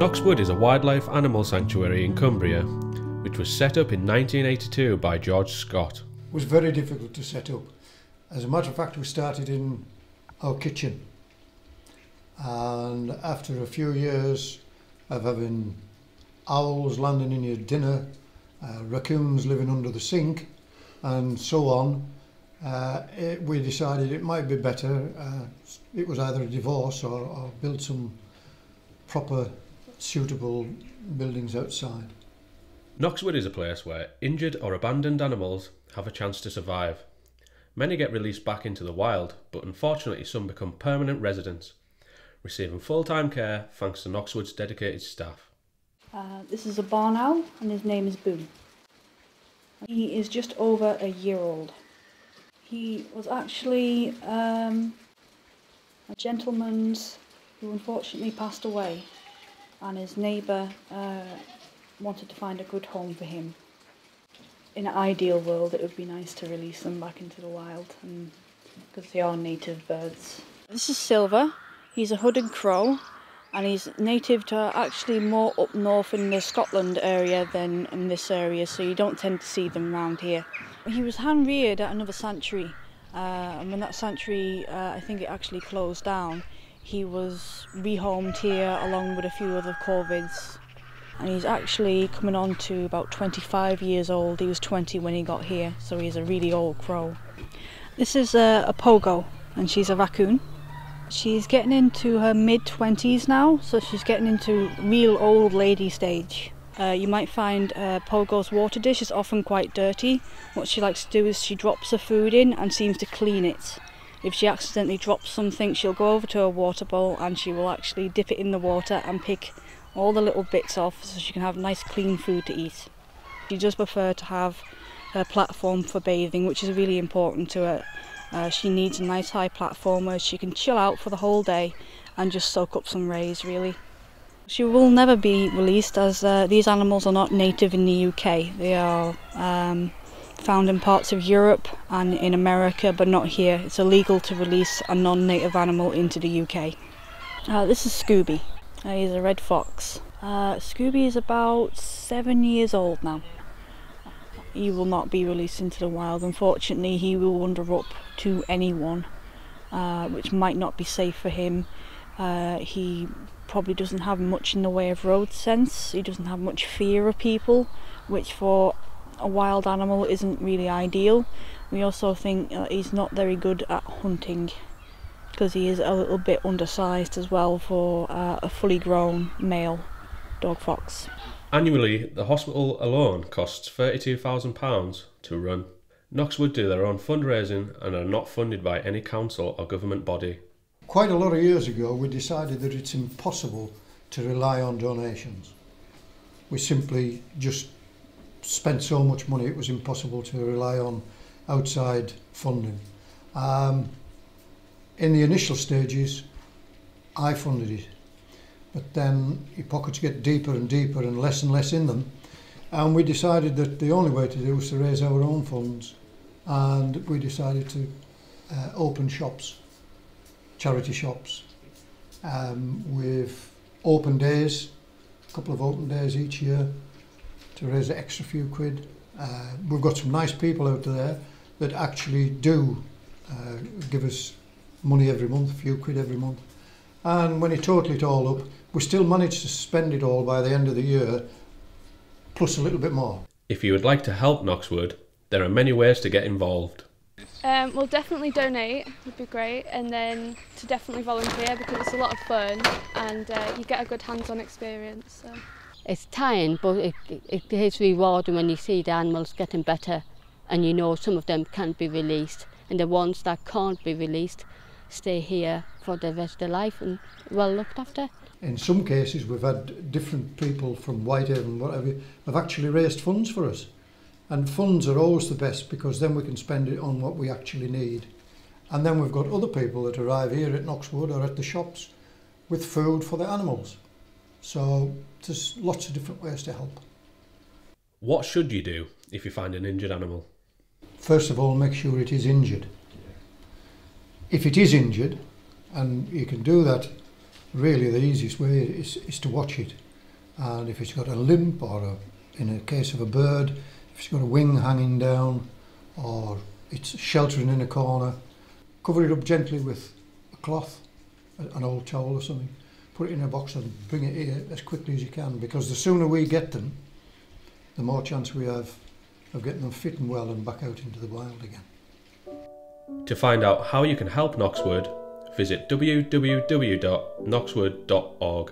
Knoxwood is a wildlife animal sanctuary in Cumbria, which was set up in 1982 by George Scott. It was very difficult to set up. As a matter of fact, we started in our kitchen, and after a few years of having owls landing in your dinner, raccoons living under the sink and so on, we decided it might be better. It was either a divorce or build some proper suitable buildings outside. Knoxwood is a place where injured or abandoned animals have a chance to survive. Many get released back into the wild, but unfortunately some become permanent residents, receiving full-time care thanks to Knoxwood's dedicated staff. This is a barn owl and his name is Boom. He is just over a year old. He was actually a gentleman's who unfortunately passed away, and his neighbour wanted to find a good home for him. In an ideal world, it would be nice to release them back into the wild, because they are native birds. This is Silver. He's a hooded crow, and he's native to actually more up north in the Scotland area than in this area, so you don't tend to see them around here. He was hand-reared at another sanctuary, and when that sanctuary, I think it actually closed down, he was rehomed here along with a few other corvids. And he's actually coming on to about 25 years old. He was 20 when he got here, so he's a really old crow. This is a pogo, and she's a raccoon. She's getting into her mid-20s now, so she's getting into real old lady stage. You might find Pogo's water dish is often quite dirty. What she likes to do is she drops her food in and seems to clean it. If she accidentally drops something, she'll go over to her water bowl and she will actually dip it in the water and pick all the little bits off so she can have nice clean food to eat. She does prefer to have her platform for bathing, which is really important to her. She needs a nice high platform where she can chill out for the whole day and just soak up some rays, really. She will never be released, as these animals are not native in the UK. They are found in parts of Europe and in America, but not here. It's illegal to release a non-native animal into the UK. This is Scooby. He's a red fox. Scooby is about 7 years old now. He will not be released into the wild. Unfortunately, he will wander up to anyone, which might not be safe for him. He probably doesn't have much in the way of road sense. He doesn't have much fear of people, which for a wild animal isn't really ideal. We also think he's not very good at hunting, because he is a little bit undersized as well for a fully grown male dog fox. Annually, the hospital alone costs £32,000 to run. Knoxwood do their own fundraising and are not funded by any council or government body. Quite a lot of years ago, we decided that it's impossible to rely on donations. We simply just spent so much money, it was impossible to rely on outside funding. In the initial stages, I funded it, but then your pockets get deeper and deeper and less in them, and we decided that the only way to do was to raise our own funds, and we decided to open shops, charity shops, with open days, a couple of open days each year to raise an extra few quid. We've got some nice people out there that actually do give us money every month, a few quid every month. And when you total it all up, we still manage to spend it all by the end of the year, plus a little bit more. If you would like to help Knoxwood, there are many ways to get involved. Well, definitely donate would be great, and then to definitely volunteer, because it's a lot of fun and you get a good hands-on experience. So. It's tiring, but it is rewarding when you see the animals getting better, and you know some of them can be released, and the ones that can't be released stay here for the rest of their life and well looked after. In some cases, we've had different people from Whitehaven, whatever, have actually raised funds for us. And funds are always the best, because then we can spend it on what we actually need. And then we've got other people that arrive here at Knoxwood or at the shops with food for the animals. So there's lots of different ways to help. What should you do if you find an injured animal? First of all, make sure it is injured. If it is injured, and you can do that, really the easiest way is to watch it. and if it's got a limp, or in a case of a bird, if it's got a wing hanging down, or it's sheltering in a corner, cover it up gently with a cloth, an old towel or something, put it in a box and bring it here as quickly as you can, because the sooner we get them, the more chance we have of getting them fit and well and back out into the wild again. To find out how you can help Knoxwood, visit www.knoxwood.org.